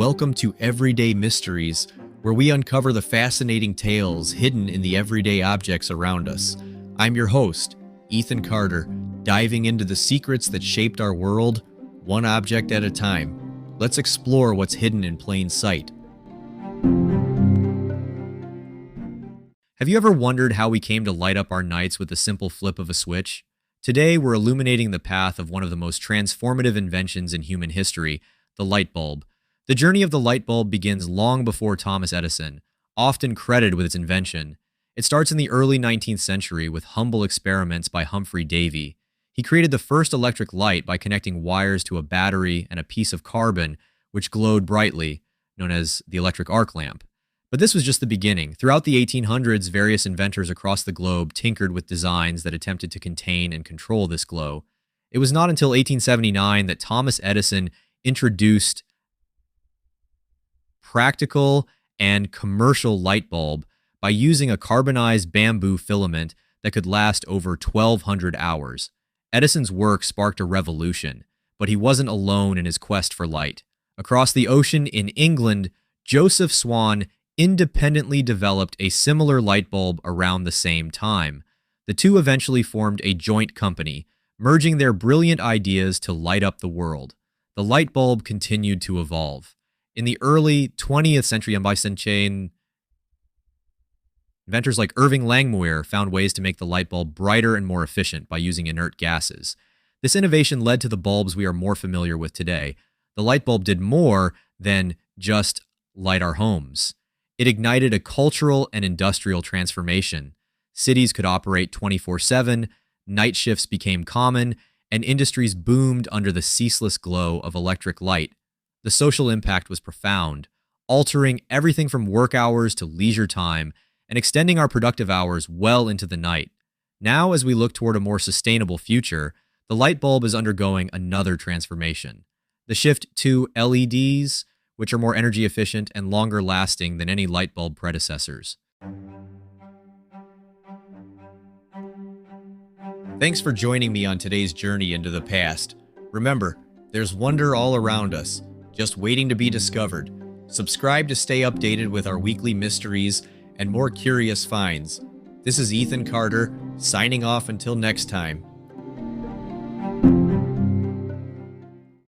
Welcome to Everyday Mysteries, where we uncover the fascinating tales hidden in the everyday objects around us. I'm your host, Ethan Carter, diving into the secrets that shaped our world, one object at a time. Let's explore what's hidden in plain sight. Have you ever wondered how we came to light up our nights with the simple flip of a switch? Today, we're illuminating the path of one of the most transformative inventions in human history, the light bulb. The journey of the light bulb begins long before Thomas Edison, often credited with its invention. It starts in the early 19th century with humble experiments by Humphrey Davy. He created the first electric light by connecting wires to a battery and a piece of carbon, which glowed brightly, known as the electric arc lamp. But this was just the beginning. Throughout the 1800s, various inventors across the globe tinkered with designs that attempted to contain and control this glow. It was not until 1879 that Thomas Edison introduced practical and commercial light bulb by using a carbonized bamboo filament that could last over 1,200 hours. Edison's work sparked a revolution, but he wasn't alone in his quest for light. Across the ocean in England, Joseph Swan independently developed a similar light bulb around the same time. The two eventually formed a joint company, merging their brilliant ideas to light up the world. The light bulb continued to evolve. In the early 20th century, inventors like Irving Langmuir found ways to make the light bulb brighter and more efficient by using inert gases. This innovation led to the bulbs we are more familiar with today. The light bulb did more than just light our homes. It ignited a cultural and industrial transformation. Cities could operate 24/7, night shifts became common, and industries boomed under the ceaseless glow of electric light. The social impact was profound, altering everything from work hours to leisure time and extending our productive hours well into the night. Now, as we look toward a more sustainable future, the light bulb is undergoing another transformation. The shift to LEDs, which are more energy efficient and longer lasting than any light bulb predecessors. Thanks for joining me on today's journey into the past. Remember, there's wonder all around us, just waiting to be discovered. Subscribe to stay updated with our weekly mysteries and more curious finds. This is Ethan Carter, signing off until next time.